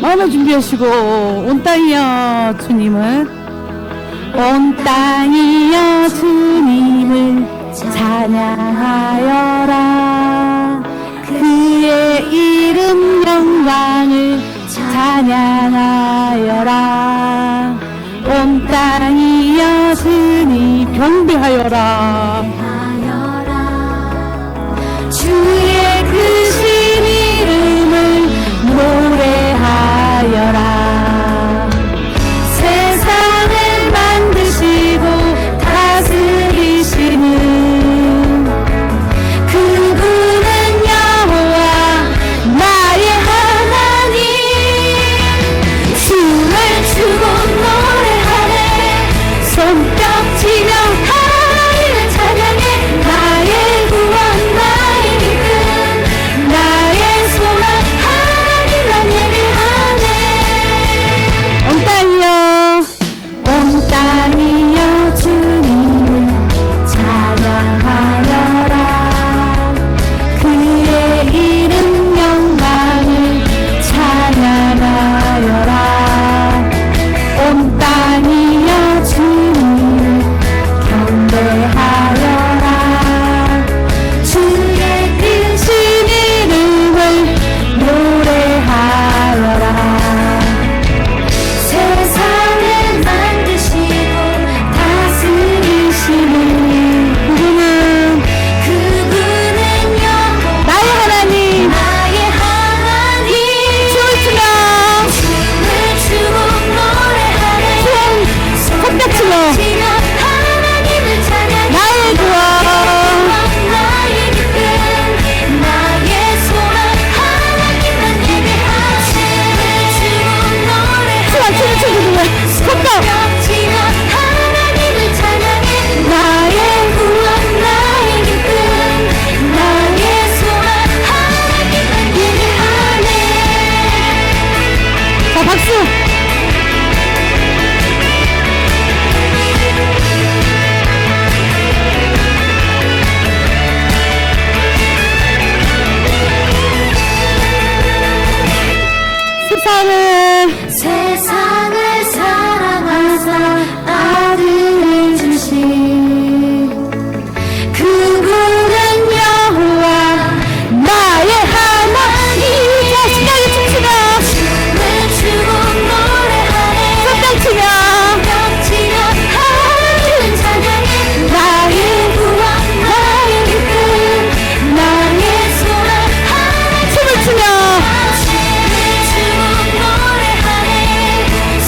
마음을 준비하시고 온 땅이여 주님을, 온 땅이여 주님을 찬양하여라. 그의 이름 영광을 찬양하여라. 온 땅이여 주님 경배하여라. 주의 크신 이름을 노래하여라. 세상을 만드시고 다스리시는 그분은 여호와 나의 하나님. 춤을 추고 노래하네. 손뼉치며 하나님을 찬양해. 나의 구원 나의 기쁨 나의 소망 하나님만 예배하네. 온 땅이여 온 땅이여 주님을 찬양하여라. 그의 이름 영광을 찬양하여라. 온 땅이여 주님을 경배하여라. 주의 크신 이름을 노래하여라. 세상을 만드시고 다스리시는 그분은 여호와 나의 하나님. 나의 하나님. 춤을 추고 노래하네. 손뼉치며 하나님을 찬양해. 나의 구원 나의 기쁨 나의 소망 하나님만 예배하네. 춤을 추고 손뼉치며 하나님을 찬양해. 나의 구원 나의 기쁨 나의 소망 하나님만 예배하네. 자, 박수. 세상을 사랑하사 아들을 주신 그분은 여호와 나의 하나님. 자, 신나게 춤추며 춤을 추고 노래하네. 손뼉치며 하나님을 찬양해. 나의 구원 나의 기쁨 나의 소망 춤을 추며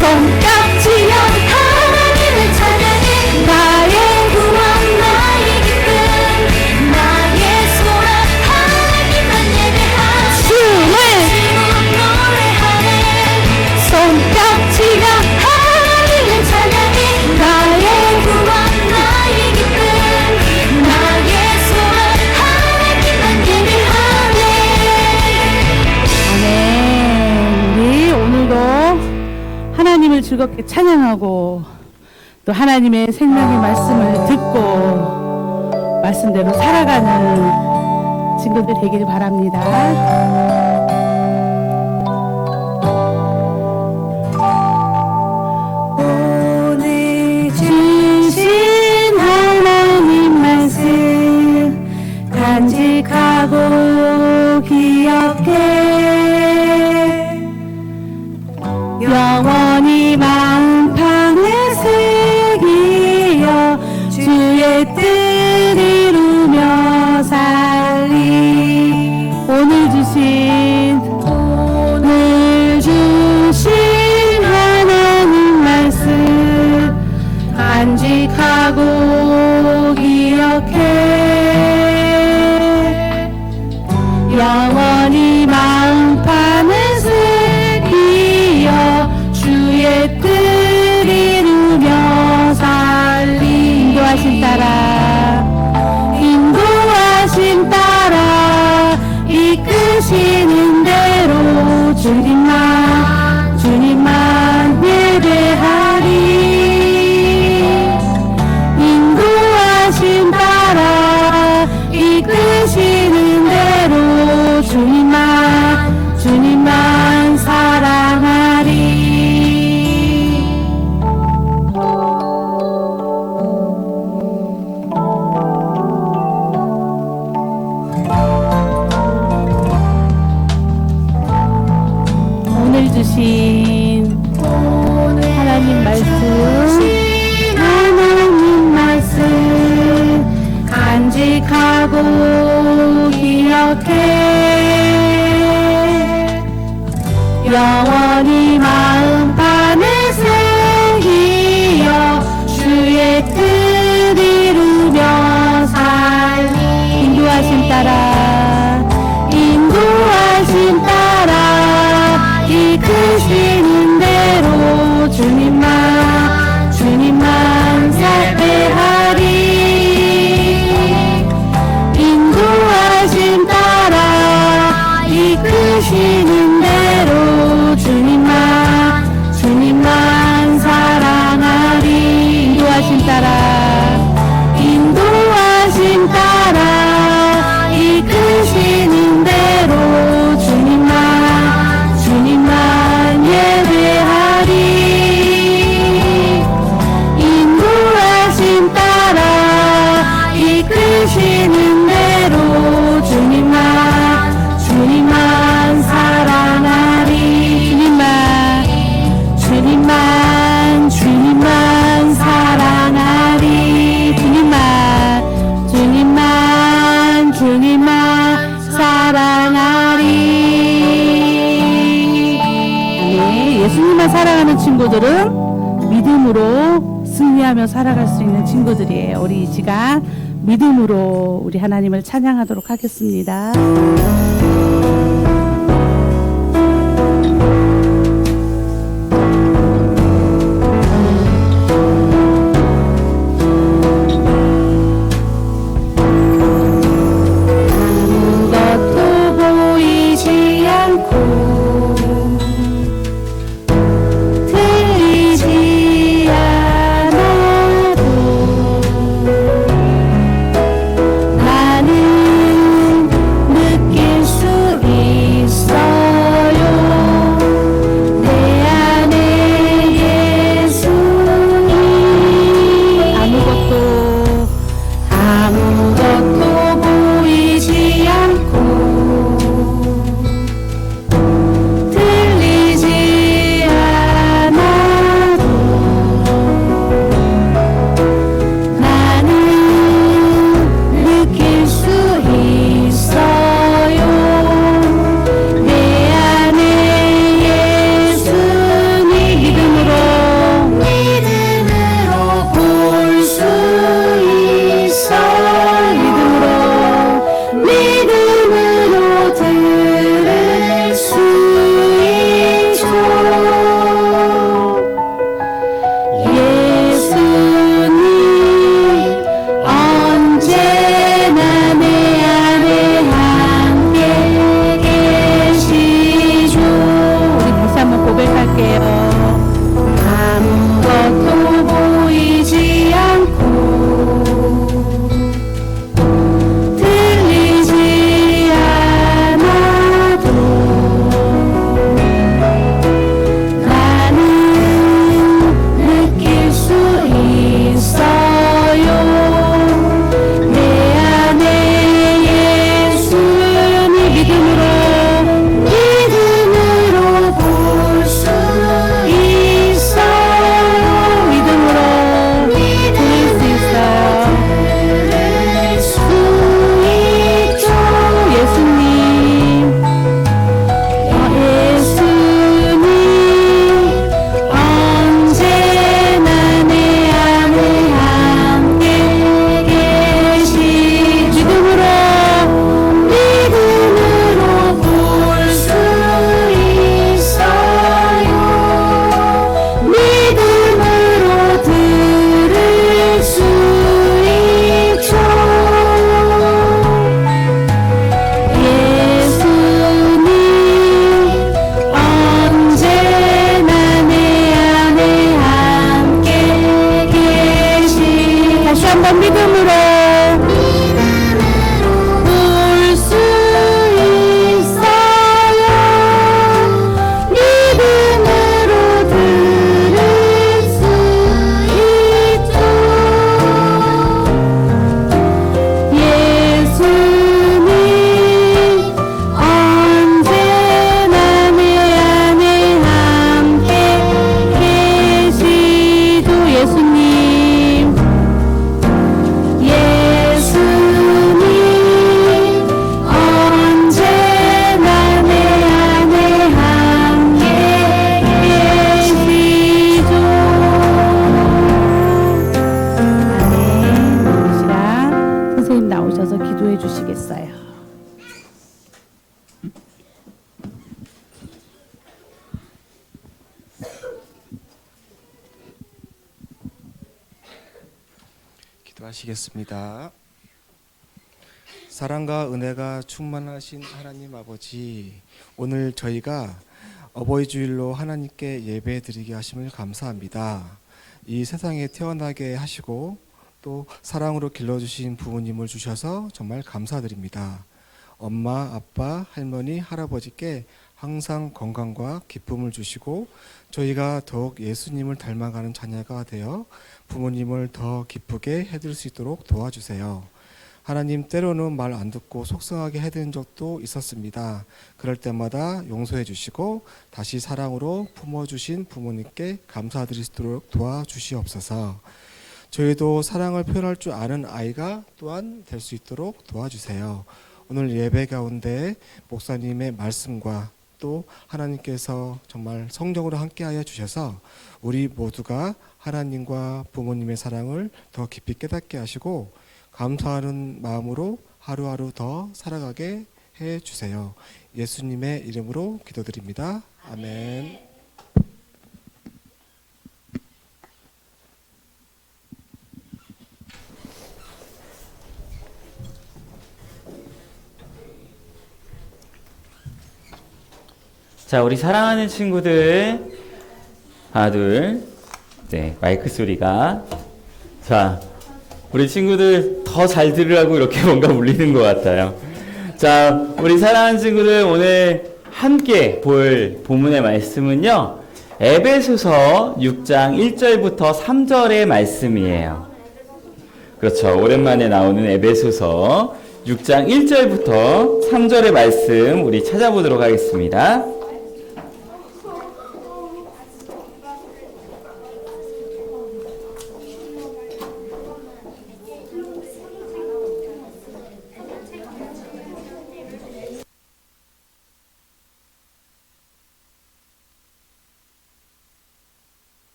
손깍지여 하나님을 찬양해. 나의 구원 나의 기쁨 나의 소망 하나님만 예배하네. 춤을 노래하네. 손깍지여 하나님을 찬양해. 나의 구원 나의 기쁨 나의 소망 하나님만 예배하네. 아멘. 우리 오늘도 하나님을 즐겁게 찬양하고 또 하나님의 생명의 말씀을 듣고 말씀대로 살아가는 친구들 되기를 바랍니다. 오늘 주신 하나님 말씀 간직하고 기억해. 영원히 만판에 새기어 주의 뜻 이루며 살리. 오늘 주신 하나님 말씀 간직하고 기억해. 영원히 만판에 새기어 주의 뜻 이루며 살리. 인도하신 따라 이끄시는 대로 주님만 예배하리. 승리하며 살아갈 수 있는 친구들이에요. 우리 이 시간 믿음으로 우리 하나님을 찬양하도록 하겠습니다. 기도하시겠습니다. 사랑과 은혜가 충만하신 하나님 아버지, 오늘 저희가 어버이 주일로 하나님께 예배드리게 하심을 감사합니다. 이 세상에 태어나게 하시고 또 사랑으로 길러주신 부모님을 주셔서 정말 감사드립니다. 엄마, 아빠, 할머니, 할아버지께 항상 건강과 기쁨을 주시고 저희가 더욱 예수님을 닮아가는 자녀가 되어 부모님을 더 기쁘게 해드릴 수 있도록 도와주세요. 하나님, 때로는 말 안 듣고 속상하게 해드린 적도 있었습니다. 그럴 때마다 용서해 주시고 다시 사랑으로 품어주신 부모님께 감사드릴 수 있도록 도와주시옵소서. 저희도 사랑을 표현할 줄 아는 아이가 또한 될 수 있도록 도와주세요. 오늘 예배 가운데 목사님의 말씀과 또 하나님께서 정말 성령으로 함께하여 주셔서 우리 모두가 하나님과 부모님의 사랑을 더 깊이 깨닫게 하시고 감사하는 마음으로 하루하루 더 살아가게 해 주세요. 예수님의 이름으로 기도드립니다. 아멘. 자, 우리 사랑하는 친구들, 하나, 둘, 네, 마이크 소리가. 자, 우리 친구들 더 잘 들으라고 이렇게 뭔가 울리는 것 같아요. 자, 우리 사랑하는 친구들, 오늘 함께 볼 본문의 말씀은요, 에베소서 6장 1절부터 3절의 말씀이에요. 그렇죠. 오랜만에 나오는 에베소서 6장 1절부터 3절의 말씀 우리 찾아보도록 하겠습니다.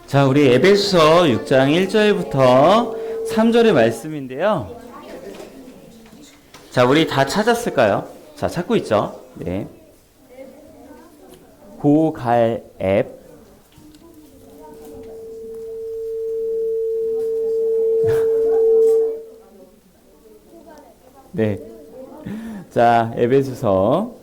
자, 우리 에베소서 6장 1절부터 3절의 말씀인데요. 자, 우리 다 찾았을까요? 자, 찾고 있죠? 네. 고갈 앱. 네. 자, 에베소서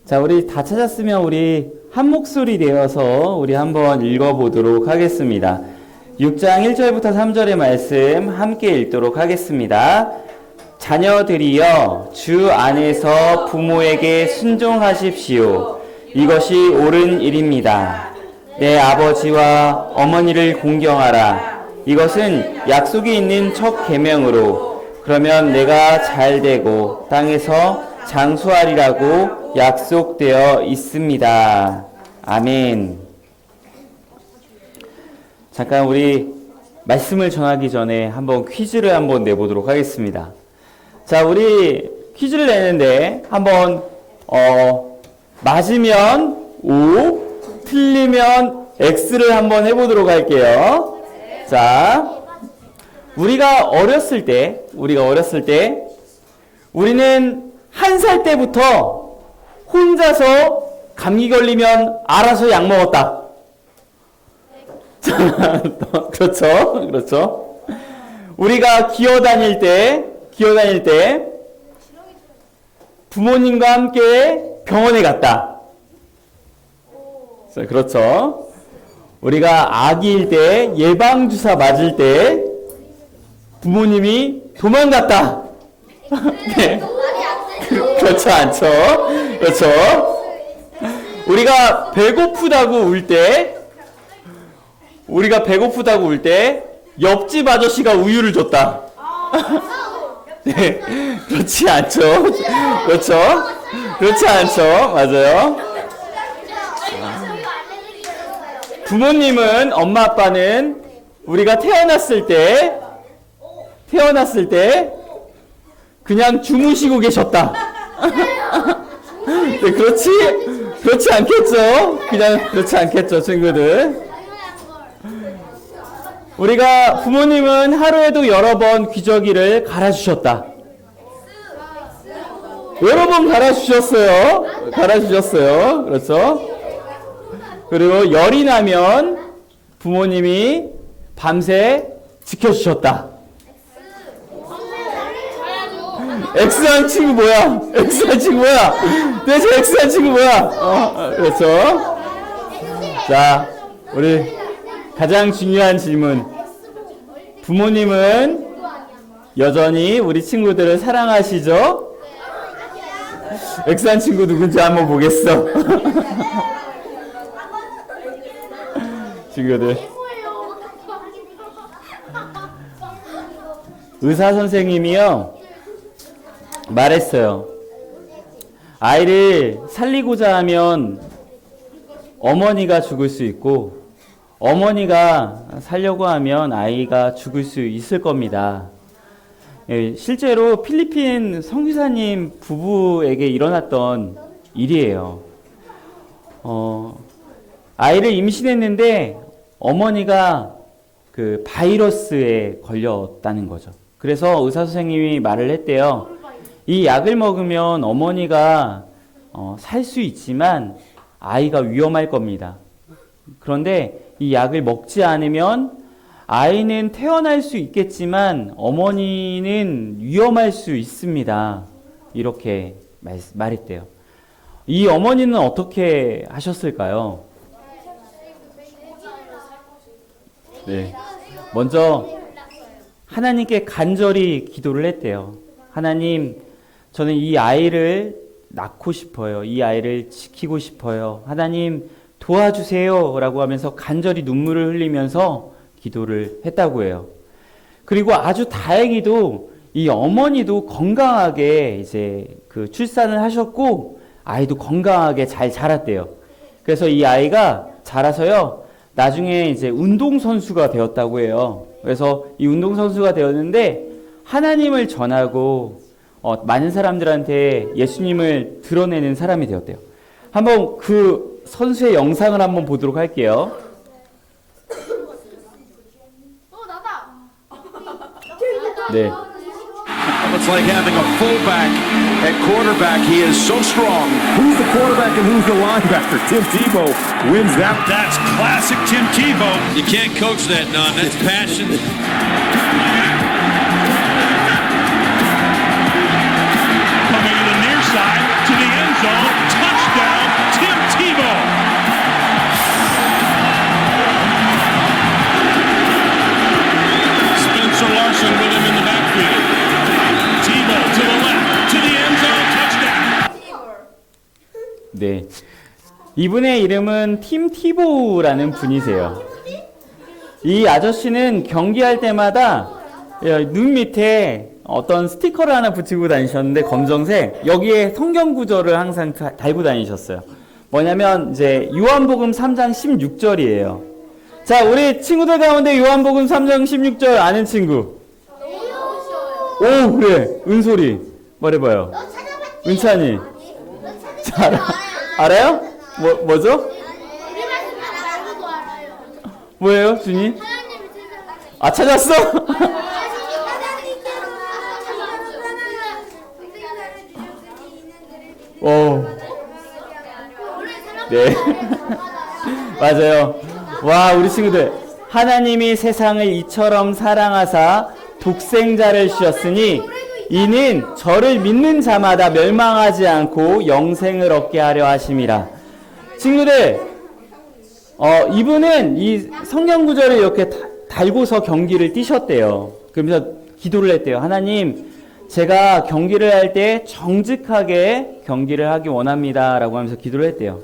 자, 우리 다 찾았으면 우리 한 목소리 되어서 우리 한번 읽어보도록 하겠습니다. 6장 1절부터 3절의 말씀 함께 읽도록 하겠습니다. 자녀들이여 주 안에서 부모에게 순종하십시오. 이것이 옳은 일입니다. 내 아버지와 어머니를 공경하라. 이것은 약속이 있는 첫 계명으로 그러면 내가 잘되고 땅에서 장수하리라고 약속되어 있습니다. 아멘. 잠깐 우리 말씀을 전하기 전에 한번 퀴즈를 한번 내보도록 하겠습니다. 자, 우리 퀴즈를 내는데 한번 맞으면 O, 틀리면 X를 한번 해보도록 할게요. 자, 우리가 어렸을 때 우리는 1살 때부터 혼자서 감기 걸리면 알아서 약 먹었다. 그렇죠. 우리가 기어다닐 때 부모님과 함께 병원에 갔다. 그렇죠. 우리가 아기일 때 예방주사 맞을 때 부모님이 도망갔다. 네. 그렇지 않죠? 그렇죠? 우리가 배고프다고 울 때 옆집 아저씨가 우유를 줬다. 네, 그렇지 않죠? 그렇죠? 그렇지 않죠? 맞아요. 부모님은, 엄마 아빠는 우리가 태어났을 때 그냥 주무시고 계셨다. 네, 그렇지 않겠죠? 그냥 그렇지 않겠죠, 친구들? 우리가 부모님은 하루에도 여러 번 기저귀를 갈아주셨다. 여러 번 갈아주셨어요. 갈아주셨어요. 그렇죠? 그리고 열이 나면 부모님이 밤새 지켜주셨다. X한 친구 뭐야? X한 친구 뭐야? 대체 X한 친구 뭐야? 그렇죠? 자, 우리 가장 중요한 질문. 부모님은 여전히 우리 친구들을 사랑하시죠? X한 친구 누군지 한번 보겠어. 친구들. 의사 선생님이요 말했어요. 아이를 살리고자 하면 어머니가 죽을 수 있고 어머니가 살려고 하면 아이가 죽을 수 있을 겁니다. 예, 실제로 필리핀 선교사님 부부에게 일어났던 일이에요. 아이를 임신했는데 어머니가 그 바이러스에 걸렸다는 거죠. 그래서 의사 선생님이 말을 했대요. 이 약을 먹으면 어머니가 살 수 있지만 아이가 위험할 겁니다. 그런데 이 약을 먹지 않으면 아이는 태어날 수 있겠지만 어머니는 위험할 수 있습니다. 이렇게 말했대요. 이 어머니는 어떻게 하셨을까요? 네. 먼저 하나님께 간절히 기도를 했대요. 하나님, 저는 이 아이를 낳고 싶어요. 이 아이를 지키고 싶어요. 하나님 도와주세요. 라고 하면서 간절히 눈물을 흘리면서 기도를 했다고 해요. 그리고 아주 다행히도 이 어머니도 건강하게 이제 그 출산을 하셨고 아이도 건강하게 잘 자랐대요. 그래서 이 아이가 자라서요. 나중에 이제 운동선수가 되었다고 해요. 그래서 이 운동선수가 되었는데 하나님을 전하고 많은 사람들한테 예수님을 드러내는 사람이 되었대요. 한번 그 선수의 영상을 한번 보도록 할게요. 네. It's like having a fullback at quarterback. He is so strong. Who's the quarterback and who's the linebacker? Tim Tebow wins that. That's classic Tim Tebow. You can't coach that, Don. That's passion. Coming to the near side to the end zone. Touchdown, Tim Tebow. Spencer Larson with him in the backfield. Tebow to the left, to the end zone, touchdown. 네. 이분의 이름은 팀 티보우라는 분이세요. 이 아저씨는 경기할 때마다 눈 밑에 어떤 스티커를 하나 붙이고 다니셨는데 검정색 여기에 성경 구절을 항상 달고 다니셨어요. 뭐냐면 이제 요한복음 3장 16절이에요. 자, 우리 친구들 가운데 요한복음 3장 16절 아는 친구. 오, 그래. 은솔이. 말해봐요. 은찬이. 자, 알아요? 뭐죠? 뭐예요, 준이? 아, 찾았어? 오. 네. 맞아요. 와, 우리 친구들. 하나님이 세상을 이처럼 사랑하사 독생자를 주셨으니 이는 저를 믿는 자마다 멸망하지 않고 영생을 얻게 하려 하심이라. 친구들, 이분은 이 성경 구절을 이렇게 달고서 경기를 뛰셨대요. 그러면서 기도를 했대요. 하나님, 제가 경기를 할 때 정직하게 경기를 하기 원합니다. 라고 하면서 기도를 했대요.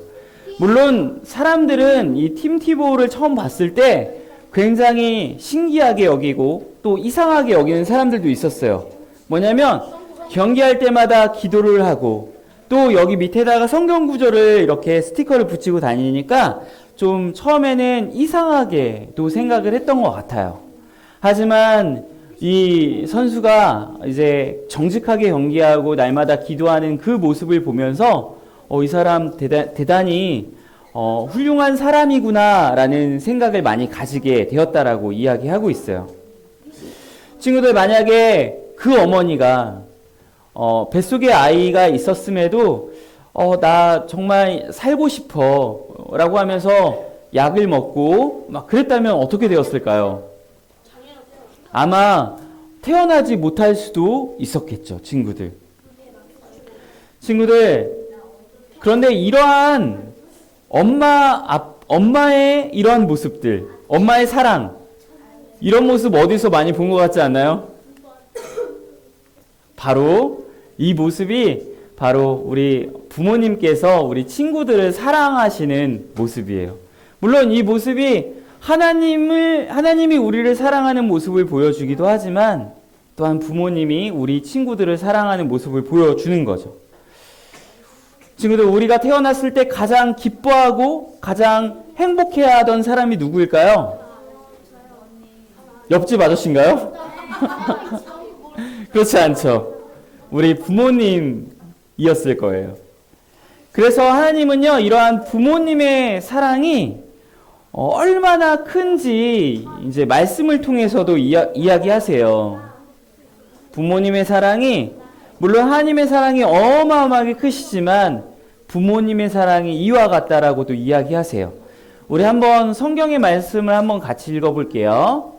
물론 사람들은 이 팀 티보를 처음 봤을 때 굉장히 신기하게 여기고 또 이상하게 여기는 사람들도 있었어요. 뭐냐면 경기할 때마다 기도를 하고 또 여기 밑에다가 성경 구절을 이렇게 스티커를 붙이고 다니니까 좀 처음에는 이상하게도 생각을 했던 것 같아요. 하지만 이 선수가 이제 정직하게 경기하고 날마다 기도하는 그 모습을 보면서 이 사람 대단히 훌륭한 사람이구나라는 생각을 많이 가지게 되었다라고 이야기하고 있어요. 친구들, 만약에 그 어머니가 뱃속에 아이가 있었음에도 나 정말 살고 싶어 라고 하면서 약을 먹고 막 그랬다면 어떻게 되었을까요? 아마 태어나지 못할 수도 있었겠죠, 친구들. 그런데 이러한 엄마의 이러한 모습들, 엄마의 사랑, 이런 모습 어디서 많이 본 것 같지 않나요? 바로 이 모습이 바로 우리 부모님께서 우리 친구들을 사랑하시는 모습이에요. 물론 이 모습이 하나님이 우리를 사랑하는 모습을 보여주기도 하지만 또한 부모님이 우리 친구들을 사랑하는 모습을 보여주는 거죠. 친구들, 우리가 태어났을 때 가장 기뻐하고 가장 행복해하던 사람이 누구일까요? 옆집 아저씨인가요? 그렇지 않죠. 우리 부모님이었을 거예요. 그래서 하나님은요, 이러한 부모님의 사랑이 얼마나 큰지 이제 말씀을 통해서도 이야기하세요. 부모님의 사랑이, 물론 하나님의 사랑이 어마어마하게 크시지만 부모님의 사랑이 이와 같다라고도 이야기하세요. 우리 한번 성경의 말씀을 한번 같이 읽어볼게요.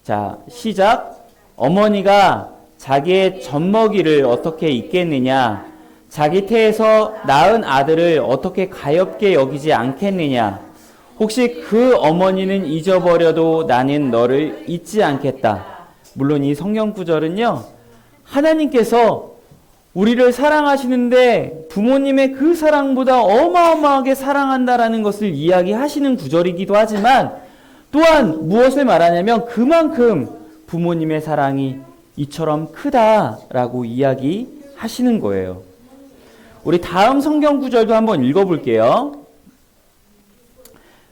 자, 시작. 어머니가 자기의 젖먹이를 어떻게 잊겠느냐? 자기 태에서 낳은 아들을 어떻게 가엾게 여기지 않겠느냐? 혹시 그 어머니는 잊어버려도 나는 너를 잊지 않겠다. 물론 이 성경 구절은요, 하나님께서 우리를 사랑하시는데 부모님의 그 사랑보다 어마어마하게 사랑한다라는 것을 이야기하시는 구절이기도 하지만 또한 무엇을 말하냐면 그만큼 부모님의 사랑이 이처럼 크다라고 이야기하시는 거예요. 우리 다음 성경 구절도 한번 읽어볼게요.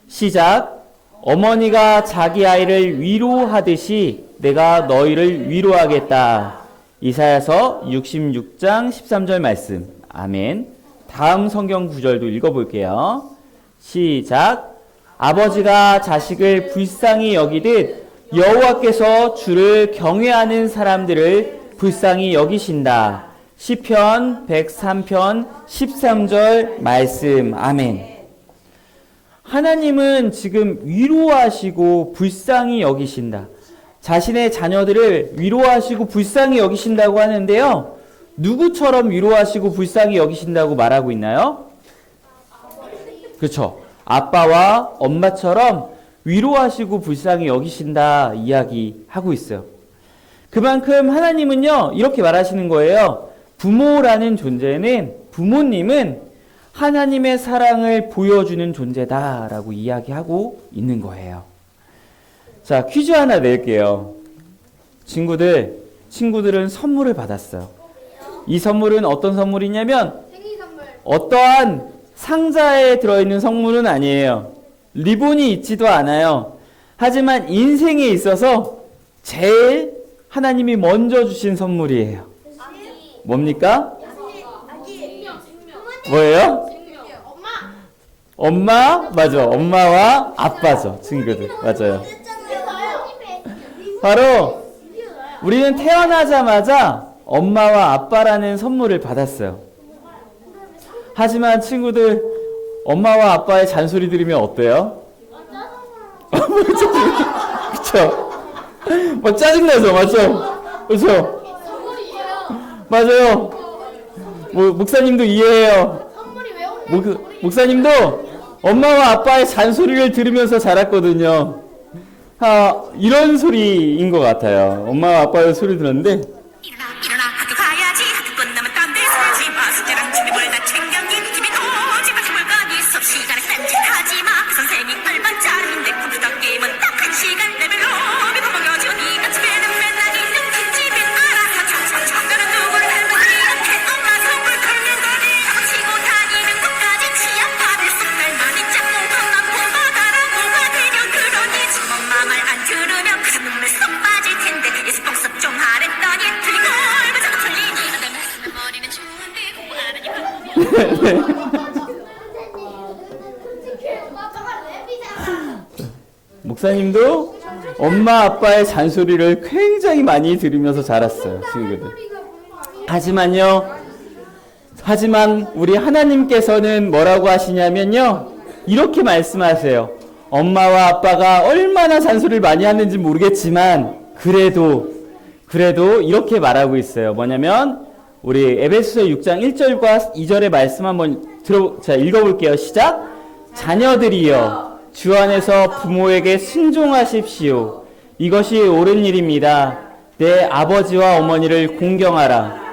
시작. 어머니가 자기 아이를 위로하듯이 내가 너희를 위로하겠다. 이사야서 66장 13절 말씀. 아멘. 다음 성경 구절도 읽어볼게요. 시작. 아버지가 자식을 불쌍히 여기듯 여호와께서 주를 경외하는 사람들을 불쌍히 여기신다. 시편 103편 13절 말씀. 아멘. 하나님은 지금 위로하시고 불쌍히 여기신다. 자신의 자녀들을 위로하시고 불쌍히 여기신다고 하는데요. 누구처럼 위로하시고 불쌍히 여기신다고 말하고 있나요? 그렇죠. 아빠와 엄마처럼 위로하시고 불쌍히 여기신다 이야기하고 있어요. 그만큼 하나님은요, 이렇게 말하시는 거예요. 부모라는 존재는, 부모님은 하나님의 사랑을 보여주는 존재다라고 이야기하고 있는 거예요. 자, 퀴즈 하나 낼게요. 친구들은 선물을 받았어요. 이 선물은 어떤 선물이냐면 어떠한 상자에 들어있는 선물은 아니에요. 리본이 있지도 않아요. 하지만 인생에 있어서 제일 하나님이 먼저 주신 선물이에요. 뭡니까? 뭐예요? 엄마? 맞아. 엄마와 아빠죠. 친구들. 맞아요. 바로 우리는 태어나자마자 엄마와 아빠라는 선물을 받았어요. 하지만 친구들, 엄마와 아빠의 잔소리 들으면 어때요? 그쵸? 막 짜증나죠? 맞죠? 그쵸? 맞아요. 목사님도 이해해요. 목사님도 엄마와 아빠의 잔소리를 들으면서 자랐거든요. 이런 소리인 것 같아요. 엄마와 아빠의 소리를 들었는데, 일어나 학교 가야지. 학교 끝나면 딴 데 사지 마. 숙제랑 준비물 다 챙겼니? 집에 오지 마. 해볼 거니? 수업 시간에 딴짓하지 마. 그 선생님 얼마짜리인데 컴퓨터 게임은 딱 1시간 레벨로 믿어 먹여줘. 니가 집에는 맨날 있는 집집이 알아서 차차차. 너는 누굴 닮은 이렇게 엄마 선물 긁는 거니? 치고 다니는 것까지 치약받을 속달 많이 짝꿍 ton난 폰바다라 뭐가 되려 그러니? 엄마 말 안 들으면 그 눈물 쏙 빠질 텐데 예습복습 좀 하랬더니 틀린 걸 왜 자꾸 틀리니? 내 말씀에 머리는 좋은데 공부 안 하니 바보면 목사님도 엄마 아빠의 잔소리를 굉장히 많이 들으면서 자랐어요, 친구들. 하지만 우리 하나님께서는 뭐라고 하시냐면요, 이렇게 말씀하세요. 엄마와 아빠가 얼마나 잔소리를 많이 하는지 모르겠지만 그래도 이렇게 말하고 있어요. 뭐냐면 우리 에베소서 6장 1절과 2절의 말씀 한번 자, 읽어볼게요. 시작. 자녀들이여 주 안에서 부모에게 순종하십시오. 이것이 옳은 일입니다. 내 아버지와 어머니를 공경하라.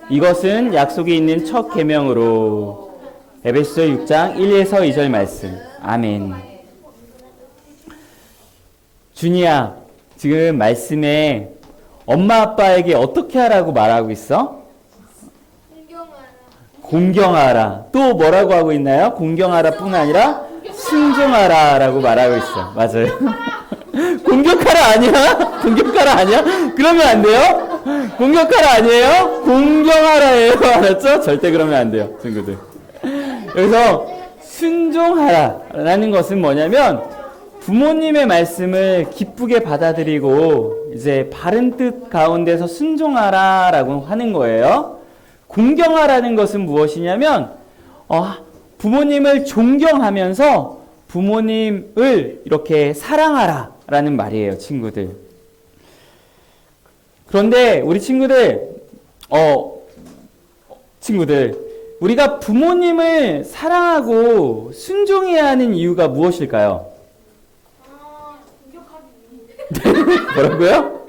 이것은 약속이 있는 첫 계명으로. 에베소서 6장 1에서 2절 말씀. 아멘. 준이야, 지금 말씀에 엄마 아빠에게 어떻게 하라고 말하고 있어? 공경하라. 또 뭐라고 하고 있나요? 공경하라 뿐 아니라 순종하라 라고 말하고 있어. 맞아요. 공격하라 아니야? 공격하라 아니야? 그러면 안 돼요? 공격하라 아니에요? 공경하라예요. 알았죠? 절대 그러면 안 돼요, 친구들. 그래서 순종하라 라는 것은 뭐냐면 부모님의 말씀을 기쁘게 받아들이고 이제 바른 뜻 가운데서 순종하라 라고 하는 거예요. 공경하라는 것은 무엇이냐면 부모님을 존경하면서 부모님을 이렇게 사랑하라 라는 말이에요, 친구들. 그런데 우리 친구들 우리가 부모님을 사랑하고 순종해야 하는 이유가 무엇일까요? 뭐라고요?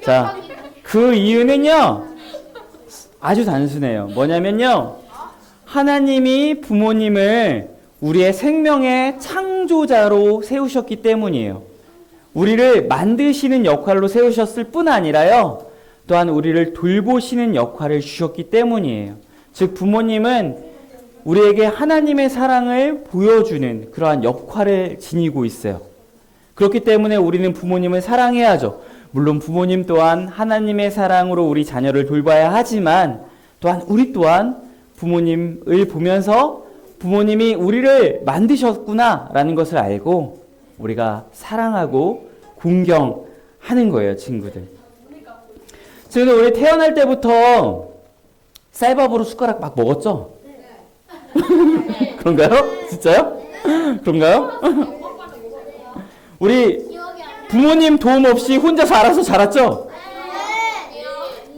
자, 그 이유는요 아주 단순해요. 뭐냐면요, 하나님이 부모님을 우리의 생명의 창조자로 세우셨기 때문이에요. 우리를 만드시는 역할로 세우셨을 뿐 아니라요, 또한 우리를 돌보시는 역할을 주셨기 때문이에요. 즉 부모님은 우리에게 하나님의 사랑을 보여주는 그러한 역할을 지니고 있어요. 그렇기 때문에 우리는 부모님을 사랑해야죠. 물론 부모님 또한 하나님의 사랑으로 우리 자녀를 돌봐야 하지만 또한 우리 또한 부모님을 보면서 부모님이 우리를 만드셨구나 라는 것을 알고 우리가 사랑하고 공경하는 거예요, 친구들. 친구들, 우리 태어날 때부터 쌀밥으로 숟가락 막 먹었죠? 그런가요? 진짜요? 그런가요? 우리 부모님 도움 없이 혼자서 알아서 자랐죠?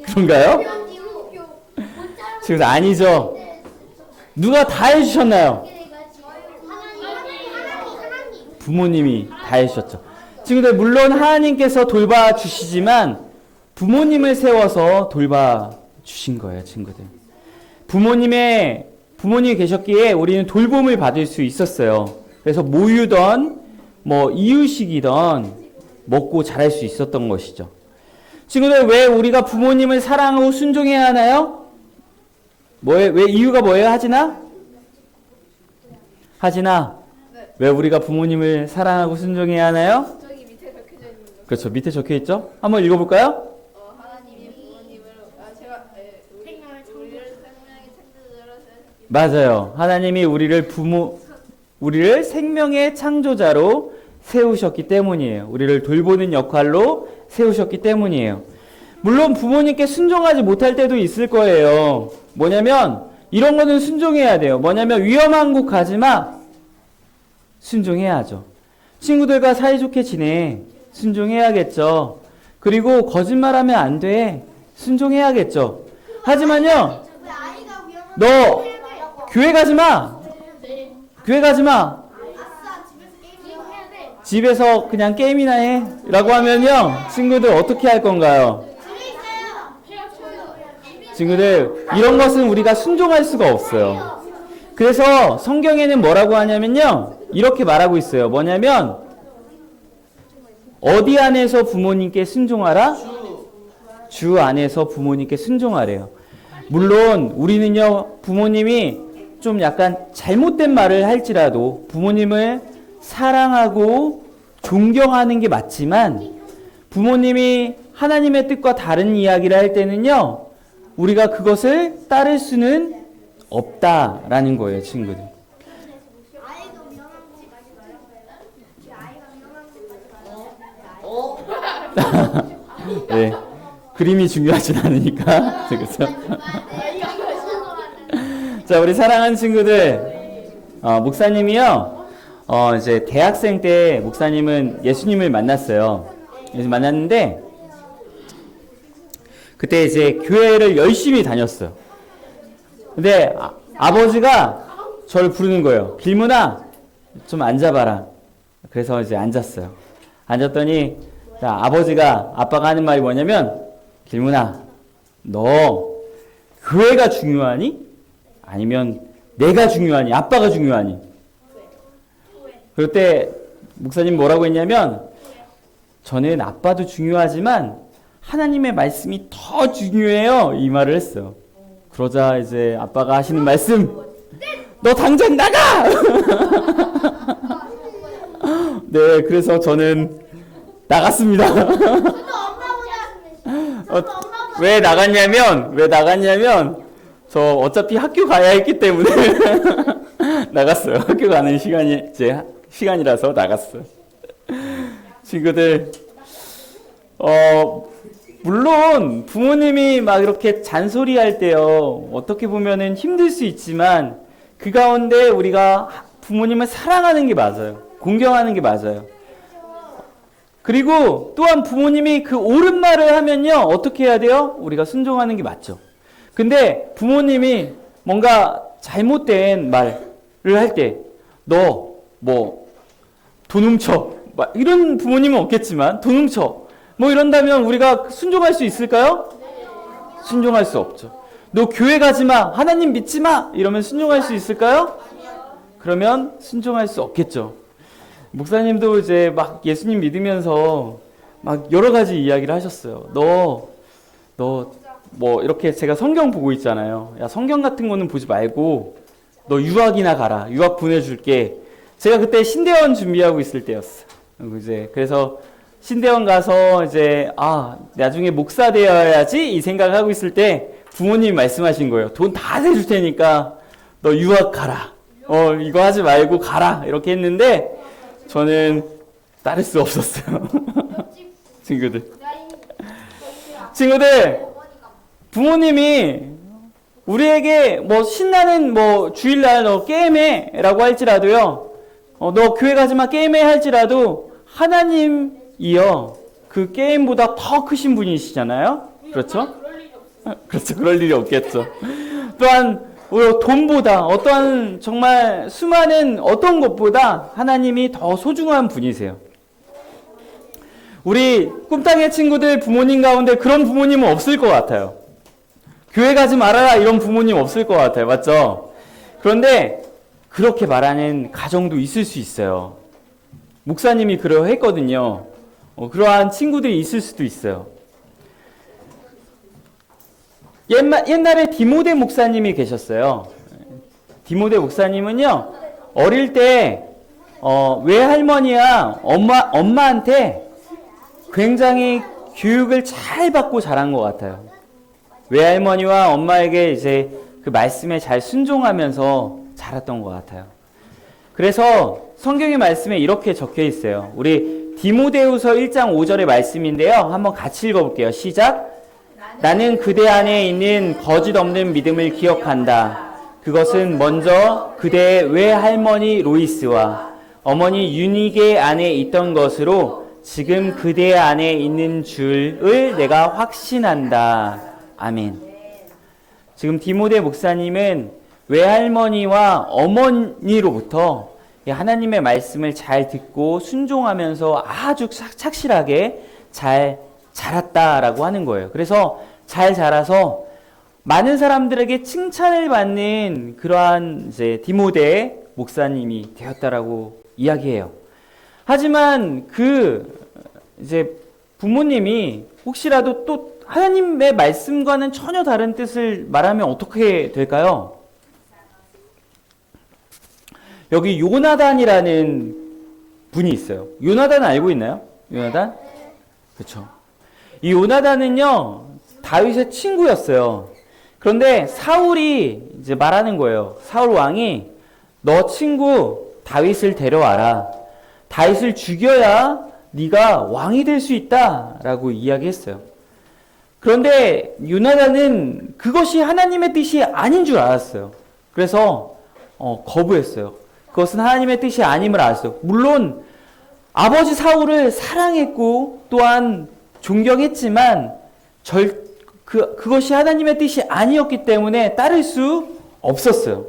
그런가요? 지금 아니죠. 누가 다 해주셨나요? 부모님이 다 해주셨죠. 친구들, 물론 하나님께서 돌봐주시지만 부모님을 세워서 돌봐주신 거예요, 친구들. 부모님이 계셨기에 우리는 돌봄을 받을 수 있었어요. 그래서 모유던 이유식이던 먹고 자랄 수 있었던 것이죠. 친구들, 왜 우리가 부모님을 사랑하고 순종해야 하나요? 왜 이유가 뭐예요? 하진아, 왜 우리가 부모님을 사랑하고 순종해야 하나요? 저기 밑에 적혀져 있는 거. 그렇죠. 밑에 적혀 있죠? 한번 읽어볼까요? 하나님이 부모님을 우리를 생명의 창조자로 세우셨기. 맞아요. 하나님이 우리를 생명의 창조자로 세우셨기 때문이에요. 우리를 돌보는 역할로 세우셨기 때문이에요. 물론 부모님께 순종하지 못할 때도 있을 거예요. 뭐냐면 이런 거는 순종해야 돼요. 뭐냐면 위험한 곳 가지 마. 순종해야죠. 친구들과 사이좋게 지내. 순종해야겠죠. 그리고 거짓말하면 안 돼. 순종해야겠죠. 하지만요, 너 교회 가지 마. 교회 가지 마. 집에서 그냥 게임이나 해. 라고 하면요, 친구들 어떻게 할 건가요? 친구들, 이런 것은 우리가 순종할 수가 없어요. 그래서 성경에는 뭐라고 하냐면요, 이렇게 말하고 있어요. 뭐냐면 어디 안에서 부모님께 순종하라? 주 안에서 부모님께 순종하래요. 물론 우리는요, 부모님이 좀 약간 잘못된 말을 할지라도 부모님을 사랑하고 존경하는 게 맞지만 부모님이 하나님의 뜻과 다른 이야기를 할 때는요, 우리가 그것을 따를 수는 없다라는 거예요, 친구들. 네. 그림이 중요하진 않으니까. 그렇죠? 자, 우리 사랑하는 친구들, 목사님이요, 이제 대학생 때 목사님은 예수님을 만났어요. 예수 만났는데, 그때 이제 교회를 열심히 다녔어요. 근데 아버지가 저를 부르는 거예요. 길문아, 좀 앉아봐라. 그래서 이제 앉았어요. 앉았더니, 자, 아빠가 하는 말이 뭐냐면, 길문아, 너 교회가 중요하니? 아니면 내가 중요하니? 아빠가 중요하니? 그럴 때 목사님 뭐라고 했냐면, 저는 아빠도 중요하지만 하나님의 말씀이 더 중요해요. 이 말을 했어요. 그러자 이제 아빠가 하시는 말씀, 너 당장 나가! 네, 그래서 저는 나갔습니다. 왜 나갔냐면, 저 어차피 학교 가야 했기 때문에 나갔어요. 학교 가는 시간이라서 나갔어요. 친구들, 물론 부모님이 막 이렇게 잔소리할 때요, 어떻게 보면은 힘들 수 있지만 그 가운데 우리가 부모님을 사랑하는 게 맞아요. 공경하는 게 맞아요. 그리고 또한 부모님이 그 옳은 말을 하면요, 어떻게 해야 돼요? 우리가 순종하는 게 맞죠. 근데 부모님이 뭔가 잘못된 말을 할 때, 너 돈 훔쳐, 이런 부모님은 없겠지만 돈 훔쳐 이런다면 우리가 순종할 수 있을까요? 순종할 수 없죠. 너 교회 가지 마, 하나님 믿지 마, 이러면 순종할 수 있을까요? 그러면 순종할 수 없겠죠. 목사님도 이제 막 예수님 믿으면서 막 여러 가지 이야기를 하셨어요. 너 이렇게 제가 성경 보고 있잖아요. 야, 성경 같은 거는 보지 말고 너 유학이나 가라. 유학 보내줄게. 제가 그때 신대원 준비하고 있을 때였어. 그래서 신대원 가서 이제 나중에 목사 되어야지 이 생각을 하고 있을 때 부모님이 말씀하신 거예요. 돈 다 내줄 테니까 너 유학 가라. 이거 하지 말고 가라. 이렇게 했는데 저는 따를 수 없었어요. 친구들, 부모님이 우리에게 신나는 주일날 너 게임해 라고 할지라도요, 너 교회 가지마 게임해 할지라도 하나님이요, 그 게임보다 더 크신 분이시잖아요. 그렇죠? 그렇죠. 그럴 일이 없겠죠. 또한 돈보다 어떠한 정말 수많은 어떤 것보다 하나님이 더 소중한 분이세요. 우리 꿈땅의 친구들 부모님 가운데 그런 부모님은 없을 것 같아요. 교회 가지 말아라 이런 부모님 없을 것 같아요. 맞죠? 그런데 그렇게 말하는 가정도 있을 수 있어요. 목사님이 그러했거든요. 그러한 친구들이 있을 수도 있어요. 옛날에 디모데 목사님이 계셨어요. 디모데 목사님은요, 어릴 때 외할머니와 엄마한테 굉장히 교육을 잘 받고 자란 것 같아요. 외할머니와 엄마에게 이제 그 말씀에 잘 순종하면서 자랐던 것 같아요. 그래서 성경의 말씀에 이렇게 적혀 있어요. 우리 디모데후서 1장 5절의 말씀인데요. 한번 같이 읽어볼게요. 시작. 나는 그대 안에 있는 거짓 없는 믿음을 기억한다. 그것은 먼저 그대의 외할머니 로이스와 어머니 유니게 안에 있던 것으로 지금 그대 안에 있는 줄을 내가 확신한다. 아멘. 지금 디모데 목사님은 외할머니와 어머니로부터 하나님의 말씀을 잘 듣고 순종하면서 아주 착실하게 잘 자랐다라고 하는 거예요. 그래서 잘 자라서 많은 사람들에게 칭찬을 받는 그러한 이제 디모데 목사님이 되었다라고 이야기해요. 하지만 이제 부모님이 혹시라도 또 하나님의 말씀과는 전혀 다른 뜻을 말하면 어떻게 될까요? 여기 요나단이라는 분이 있어요. 요나단 알고 있나요? 요나단? 그렇죠. 이 요나단은요, 다윗의 친구였어요. 그런데 사울이 이제 말하는 거예요. 사울 왕이 너 친구 다윗을 데려와라. 다윗을 죽여야 네가 왕이 될 수 있다라고 이야기했어요. 그런데 요나단은 그것이 하나님의 뜻이 아닌 줄 알았어요. 그래서 거부했어요. 그것은 하나님의 뜻이 아님을 알았어요. 물론 아버지 사울을 사랑했고 또한 존경했지만 그것이 하나님의 뜻이 아니었기 때문에 따를 수 없었어요.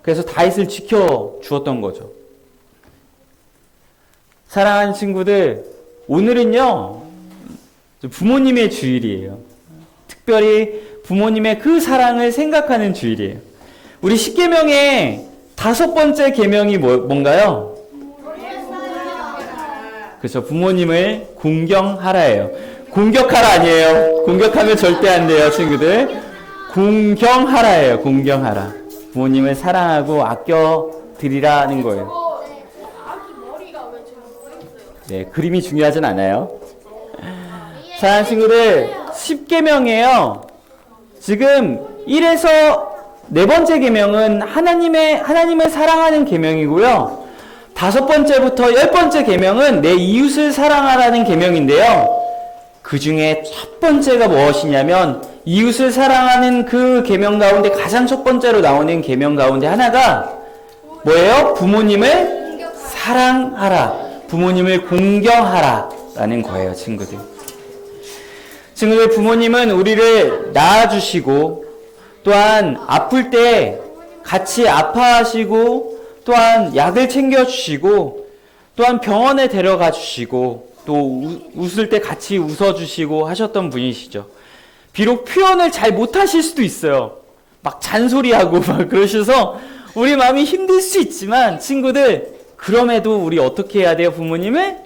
그래서 다윗을 지켜주었던 거죠. 사랑하는 친구들, 오늘은요 부모님의 주일이에요. 특별히 부모님의 그 사랑을 생각하는 주일이에요. 우리 10계명의 5번째 계명이 뭔가요? 그렇죠. 부모님을 공경하라예요. 공격하라 아니에요. 공격하면 절대 안 돼요, 친구들. 공경하라예요. 공경하라. 부모님을 사랑하고 아껴 드리라는 거예요. 네, 그림이 중요하진 않아요. 사랑하는 친구들, 10계명이에요. 지금 1에서 4번째 계명은 하나님을 사랑하는 계명이고요. 5번째부터 10번째 계명은 내 이웃을 사랑하라는 계명인데요. 그 중에 첫 번째가 무엇이냐면 이웃을 사랑하는 그 계명 가운데 가장 첫 번째로 나오는 계명 가운데 하나가 뭐예요? 부모님을 사랑하라. 부모님을 공경하라 라는 거예요, 친구들. 친구들, 부모님은 우리를 낳아주시고 또한 아플 때 같이 아파하시고 또한 약을 챙겨주시고 또한 병원에 데려가 주시고 또 웃을 때 같이 웃어주시고 하셨던 분이시죠. 비록 표현을 잘 못하실 수도 있어요. 막 잔소리하고 막 그러셔서 우리 마음이 힘들 수 있지만 친구들, 그럼에도 우리 어떻게 해야 돼요? 부모님을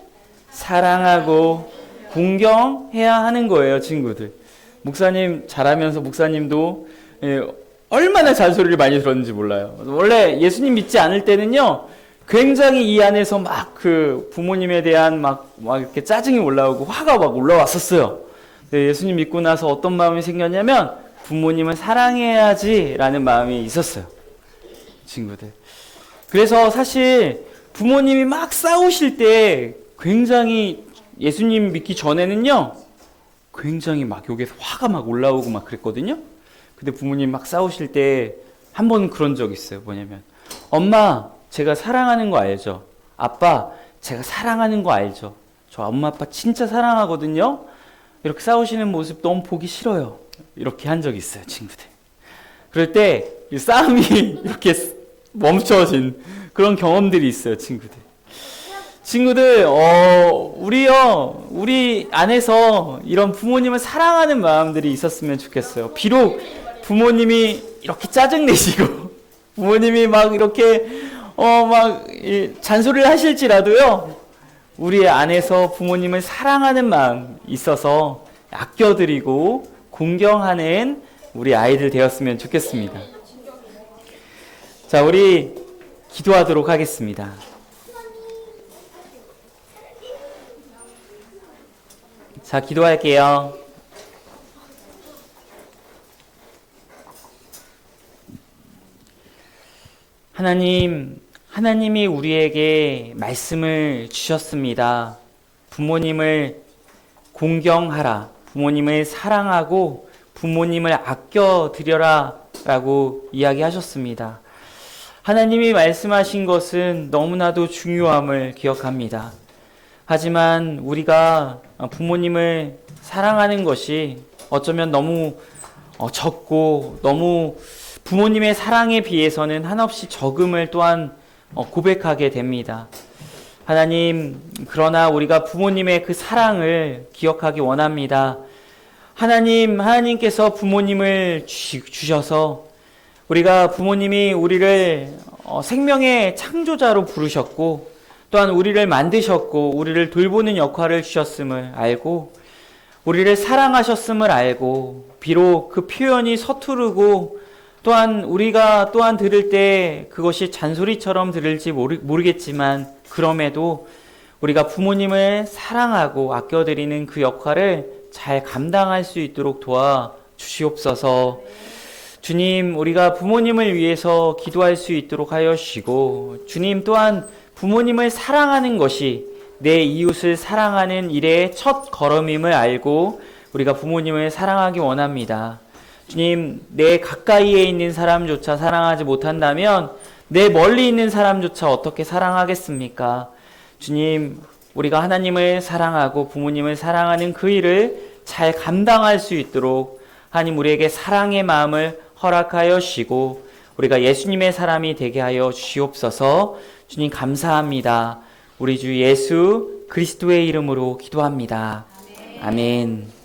사랑하고 공경해야 하는 거예요, 친구들. 목사님 잘하면서 목사님도 얼마나 잔소리를 많이 들었는지 몰라요. 원래 예수님 믿지 않을 때는요, 굉장히 이 안에서 막 그 부모님에 대한 막 이렇게 짜증이 올라오고 화가 막 올라왔었어요. 예수님 믿고 나서 어떤 마음이 생겼냐면 부모님을 사랑해야지 라는 마음이 있었어요, 친구들. 그래서 사실 부모님이 막 싸우실 때 굉장히 예수님 믿기 전에는요, 굉장히 막 여기에서 화가 막 올라오고 막 그랬거든요. 근데 부모님 막 싸우실 때 한 번 그런 적 있어요. 뭐냐면, 엄마, 제가 사랑하는 거 알죠? 아빠, 제가 사랑하는 거 알죠? 저 엄마 아빠 진짜 사랑하거든요. 이렇게 싸우시는 모습 너무 보기 싫어요. 이렇게 한 적이 있어요, 친구들. 그럴 때 이 싸움이 이렇게 멈춰진 그런 경험들이 있어요, 친구들. 친구들, 우리 안에서 이런 부모님을 사랑하는 마음들이 있었으면 좋겠어요. 비록 부모님이 이렇게 짜증내시고, 부모님이 막 이렇게, 잔소리를 하실지라도요, 우리 안에서 부모님을 사랑하는 마음 있어서 아껴드리고 공경하는 우리 아이들 되었으면 좋겠습니다. 자, 우리 기도하도록 하겠습니다. 자, 기도할게요. 하나님이 우리에게 말씀을 주셨습니다. 부모님을 공경하라. 부모님을 사랑하고 부모님을 아껴드려라 라고 이야기하셨습니다. 하나님이 말씀하신 것은 너무나도 중요함을 기억합니다. 하지만 우리가 부모님을 사랑하는 것이 어쩌면 너무 적고 너무 부모님의 사랑에 비해서는 한없이 적음을 또한 고백하게 됩니다. 하나님, 그러나 우리가 부모님의 그 사랑을 기억하기 원합니다. 하나님께서 부모님을 주셔서 우리가 부모님이 우리를 생명의 창조자로 부르셨고 또한 우리를 만드셨고 우리를 돌보는 역할을 주셨음을 알고 우리를 사랑하셨음을 알고 비록 그 표현이 서투르고 또한 우리가 또한 들을 때 그것이 잔소리처럼 들을지 모르겠지만 그럼에도 우리가 부모님을 사랑하고 아껴드리는 그 역할을 잘 감당할 수 있도록 도와주시옵소서. 주님, 우리가 부모님을 위해서 기도할 수 있도록 하여 주시고 주님 또한 부모님을 사랑하는 것이 내 이웃을 사랑하는 일의 첫 걸음임을 알고 우리가 부모님을 사랑하기 원합니다. 주님, 내 가까이에 있는 사람조차 사랑하지 못한다면 내 멀리 있는 사람조차 어떻게 사랑하겠습니까? 주님, 우리가 하나님을 사랑하고 부모님을 사랑하는 그 일을 잘 감당할 수 있도록 하나님 우리에게 사랑의 마음을 허락하여 주시고 우리가 예수님의 사람이 되게 하여 주시옵소서. 주님 감사합니다. 우리 주 예수 그리스도의 이름으로 기도합니다. 아멘.